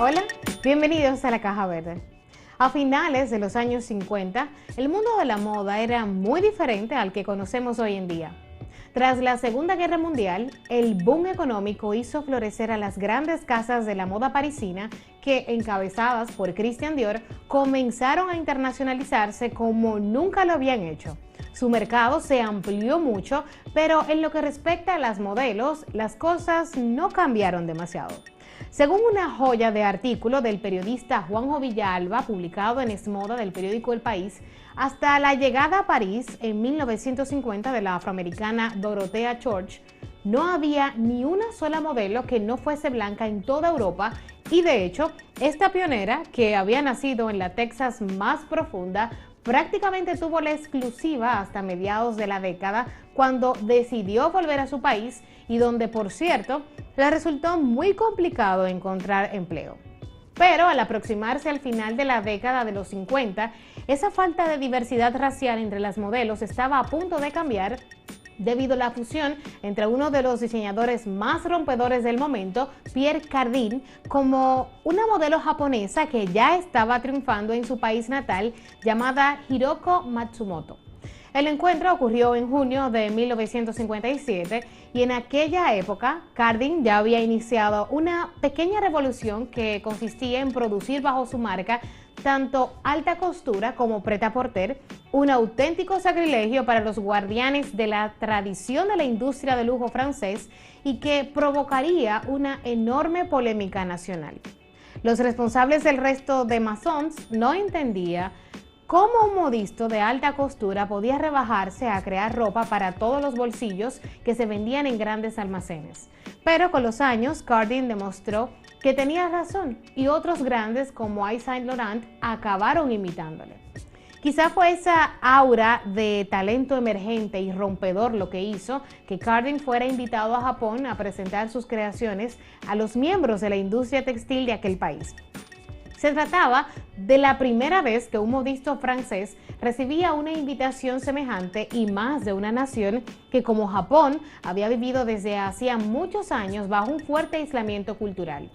Hola, bienvenidos a La Caja Verde. A finales de los años 50, el mundo de la moda era muy diferente al que conocemos hoy en día. Tras la Segunda Guerra Mundial, el boom económico hizo florecer a las grandes casas de la moda parisina que, encabezadas por Christian Dior, comenzaron a internacionalizarse como nunca lo habían hecho. Su mercado se amplió mucho, pero en lo que respecta a las modelos, las cosas no cambiaron demasiado. Según una joya de artículo del periodista Juanjo Villalba, publicado en Esmoda del periódico El País, hasta la llegada a París en 1950 de la afroamericana Dorothea George, no había ni una sola modelo que no fuese blanca en toda Europa y de hecho, esta pionera, que había nacido en la Texas más profunda, prácticamente tuvo la exclusiva hasta mediados de la década cuando decidió volver a su país y donde, por cierto, le resultó muy complicado encontrar empleo. Pero al aproximarse al final de la década de los 50, esa falta de diversidad racial entre las modelos estaba a punto de cambiar debido a la fusión entre uno de los diseñadores más rompedores del momento, Pierre Cardin, como una modelo japonesa que ya estaba triunfando en su país natal, llamada Hiroko Matsumoto. El encuentro ocurrió en junio de 1957 y en aquella época Cardin ya había iniciado una pequeña revolución que consistía en producir bajo su marca tanto alta costura como prêt-à-porter, un auténtico sacrilegio para los guardianes de la tradición de la industria de lujo francés y que provocaría una enorme polémica nacional. Los responsables del resto de Maisons no entendían cómo un modisto de alta costura podía rebajarse a crear ropa para todos los bolsillos que se vendían en grandes almacenes. Pero con los años, Cardin demostró que tenía razón y otros grandes como Yves Saint Laurent acabaron imitándole. Quizá fue esa aura de talento emergente y rompedor lo que hizo que Cardin fuera invitado a Japón a presentar sus creaciones a los miembros de la industria textil de aquel país. Se trataba de la primera vez que un modisto francés recibía una invitación semejante y más de una nación que, como Japón, había vivido desde hacía muchos años bajo un fuerte aislamiento cultural.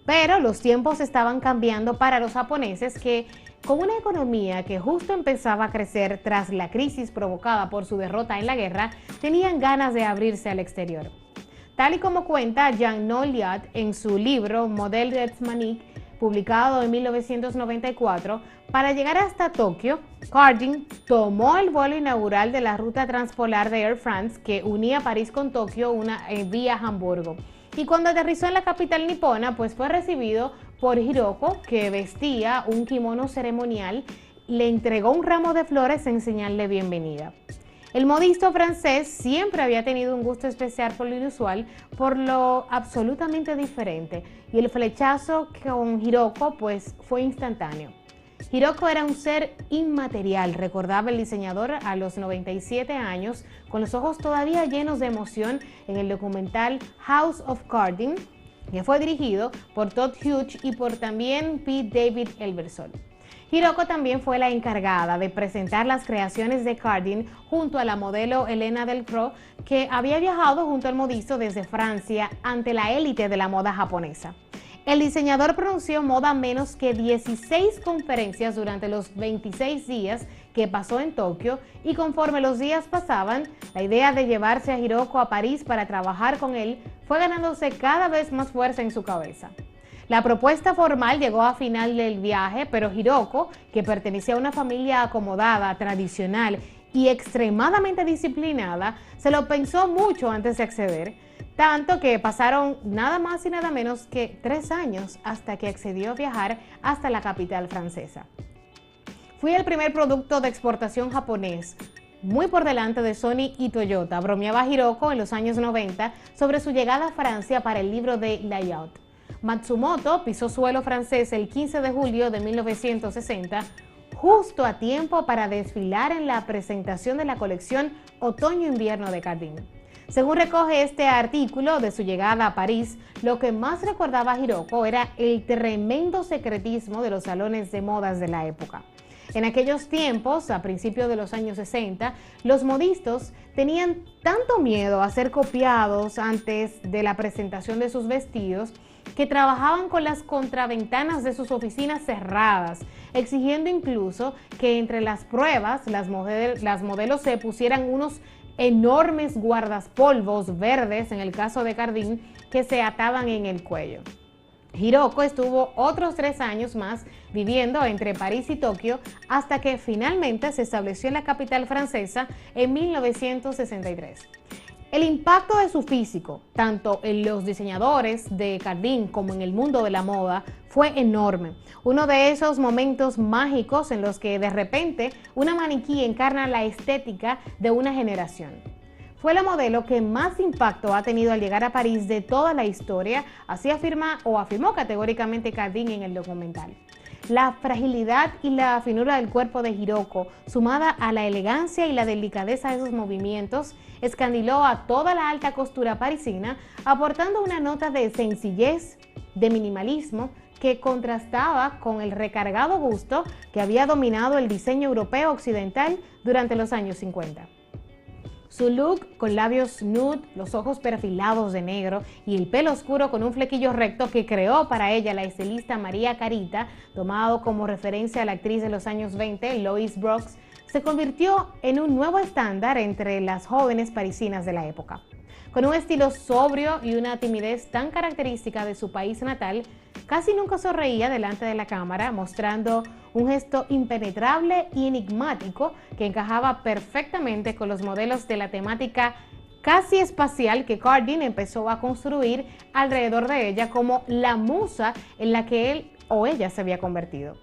Pero los tiempos estaban cambiando para los japoneses que, con una economía que justo empezaba a crecer tras la crisis provocada por su derrota en la guerra, tenían ganas de abrirse al exterior. Tal y como cuenta Jean-Noël Liat en su libro Modèle d'Esmanique, publicado en 1994, para llegar hasta Tokio, Cardin tomó el vuelo inaugural de la ruta transpolar de Air France que unía París con Tokio vía Hamburgo. Y cuando aterrizó en la capital nipona, pues fue recibido por Hiroko, que vestía un kimono ceremonial, le entregó un ramo de flores en señal de bienvenida. El modisto francés siempre había tenido un gusto especial por lo inusual, por lo absolutamente diferente, y el flechazo con Hiroko pues fue instantáneo. Hiroko era un ser inmaterial, recordaba el diseñador a los 97 años, con los ojos todavía llenos de emoción en el documental House of Cardin, que fue dirigido por Todd Hughes y por también Pete David Elversol. Hiroko también fue la encargada de presentar las creaciones de Cardin junto a la modelo Helena Delcroix, que había viajado junto al modisto desde Francia ante la élite de la moda japonesa. El diseñador pronunció moda menos que 16 conferencias durante los 26 días que pasó en Tokio y conforme los días pasaban, la idea de llevarse a Hiroko a París para trabajar con él fue ganándose cada vez más fuerza en su cabeza. La propuesta formal llegó a final del viaje, pero Hiroko, que pertenecía a una familia acomodada, tradicional y extremadamente disciplinada, se lo pensó mucho antes de acceder, tanto que pasaron nada más y nada menos que 3 años hasta que accedió a viajar hasta la capital francesa. Fui el primer producto de exportación japonés, muy por delante de Sony y Toyota, bromeaba Hiroko en los años 90 sobre su llegada a Francia para el libro de Layout. Matsumoto pisó suelo francés el 15 de julio de 1960, justo a tiempo para desfilar en la presentación de la colección Otoño-Invierno de Cardin. Según recoge este artículo de su llegada a París, lo que más recordaba a Hiroko era el tremendo secretismo de los salones de modas de la época. En aquellos tiempos, a principios de los años 60, los modistas tenían tanto miedo a ser copiados antes de la presentación de sus vestidos que trabajaban con las contraventanas de sus oficinas cerradas, exigiendo incluso que entre las pruebas las modelos se pusieran unos enormes guardapolvos verdes, en el caso de Cardin, que se ataban en el cuello. Hiroko estuvo otros 3 años más viviendo entre París y Tokio hasta que finalmente se estableció en la capital francesa en 1963. El impacto de su físico, tanto en los diseñadores de Cardin como en el mundo de la moda, fue enorme. Uno de esos momentos mágicos en los que de repente una maniquí encarna la estética de una generación. Fue la modelo que más impacto ha tenido al llegar a París de toda la historia, así afirmó categóricamente Cardin en el documental. La fragilidad y la finura del cuerpo de Hiroko, sumada a la elegancia y la delicadeza de sus movimientos, escandiló a toda la alta costura parisina, aportando una nota de sencillez, de minimalismo, que contrastaba con el recargado gusto que había dominado el diseño europeo occidental durante los años 50. Su look con labios nude, los ojos perfilados de negro y el pelo oscuro con un flequillo recto que creó para ella la estilista María Carita, tomado como referencia a la actriz de los años 20, Louise Brooks, se convirtió en un nuevo estándar entre las jóvenes parisinas de la época. Con un estilo sobrio y una timidez tan característica de su país natal, casi nunca sonreía delante de la cámara, mostrando un gesto impenetrable y enigmático que encajaba perfectamente con los modelos de la temática casi espacial que Cardin empezó a construir alrededor de ella como la musa en la que él o ella se había convertido.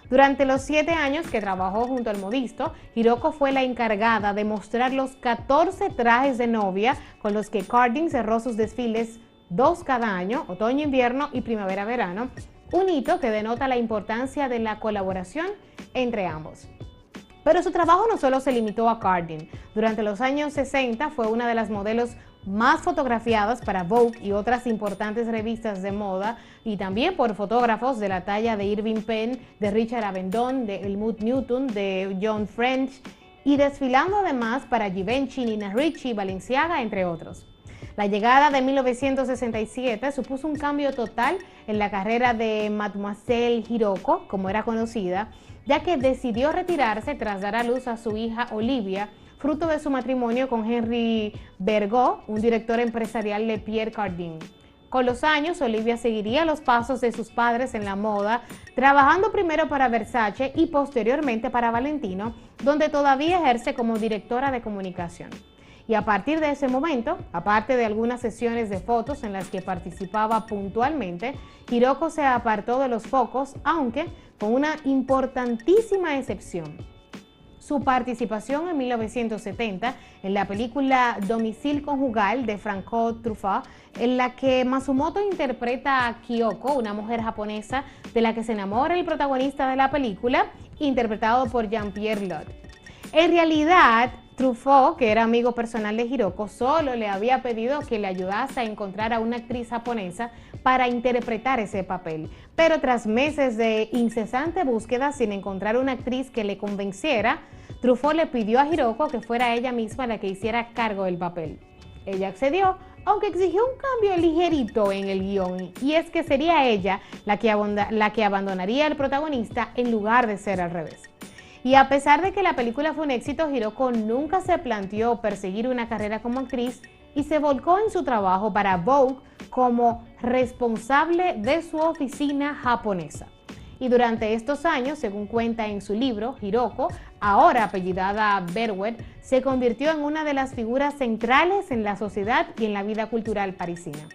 Durante los 7 años que trabajó junto al modisto, Hiroko fue la encargada de mostrar los 14 trajes de novia con los que Cardin cerró sus desfiles, 2 cada año, otoño-invierno y primavera-verano, un hito que denota la importancia de la colaboración entre ambos. Pero su trabajo no solo se limitó a Cardin. Durante los años 60 fue una de las modelos más fotografiadas para Vogue y otras importantes revistas de moda, y también por fotógrafos de la talla de Irving Penn, de Richard Avedon, de Helmut Newton, de John French, y desfilando además para Givenchy, Nina Ricci, Balenciaga, entre otros. La llegada de 1967 supuso un cambio total en la carrera de Mademoiselle Hiroko, como era conocida, ya que decidió retirarse tras dar a luz a su hija Olivia, fruto de su matrimonio con Henri Bergot, un director empresarial de Pierre Cardin. Con los años, Olivia seguiría los pasos de sus padres en la moda, trabajando primero para Versace y posteriormente para Valentino, donde todavía ejerce como directora de comunicación. Y a partir de ese momento, aparte de algunas sesiones de fotos en las que participaba puntualmente, Hiroko se apartó de los focos, aunque con una importantísima excepción: su participación en 1970 en la película Domicile Conjugal de Francois Truffaut, en la que Matsumoto interpreta a Kyoko, una mujer japonesa de la que se enamora el protagonista de la película, interpretado por Jean-Pierre Lot. En realidad, Truffaut, que era amigo personal de Hiroko, solo le había pedido que le ayudase a encontrar a una actriz japonesa para interpretar ese papel. Pero tras meses de incesante búsqueda sin encontrar una actriz que le convenciera, Truffaut le pidió a Hiroko que fuera ella misma la que hiciera cargo del papel. Ella accedió, aunque exigió un cambio ligerito en el guión, y es que sería ella la que abandonaría al protagonista en lugar de ser al revés. Y a pesar de que la película fue un éxito, Hiroko nunca se planteó perseguir una carrera como actriz y se volcó en su trabajo para Vogue como responsable de su oficina japonesa. Y durante estos años, según cuenta en su libro, Hiroko, ahora apellidada Berwet, se convirtió en una de las figuras centrales en la sociedad y en la vida cultural parisina.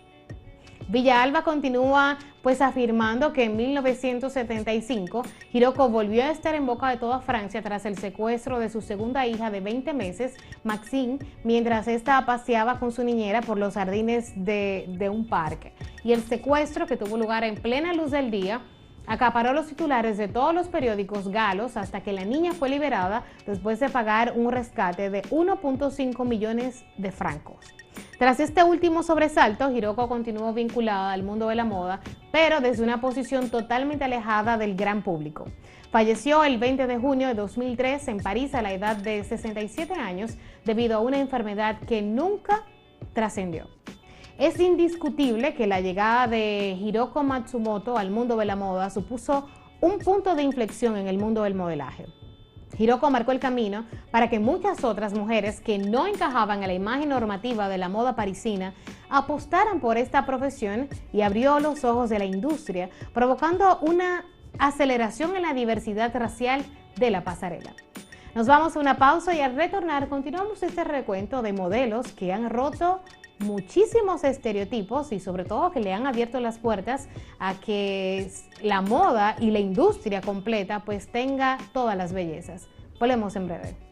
Villalba continúa afirmando que en 1975 Hiroko volvió a estar en boca de toda Francia tras el secuestro de su segunda hija de 20 meses, Maxine, mientras ésta paseaba con su niñera por los jardines de un parque. Y el secuestro, que tuvo lugar en plena luz del día, acaparó los titulares de todos los periódicos galos hasta que la niña fue liberada después de pagar un rescate de 1.5 millones de francos. Tras este último sobresalto, Hiroko continuó vinculada al mundo de la moda, pero desde una posición totalmente alejada del gran público. Falleció el 20 de junio de 2003 en París a la edad de 67 años debido a una enfermedad que nunca trascendió. Es indiscutible que la llegada de Hiroko Matsumoto al mundo de la moda supuso un punto de inflexión en el mundo del modelaje. Hiroko marcó el camino para que muchas otras mujeres que no encajaban en la imagen normativa de la moda parisina apostaran por esta profesión y abrió los ojos de la industria, provocando una aceleración en la diversidad racial de la pasarela. Nos vamos a una pausa y al retornar continuamos este recuento de modelos que han roto muchísimos estereotipos y sobre todo que le han abierto las puertas a que la moda y la industria completa pues tenga todas las bellezas. Volvemos en breve.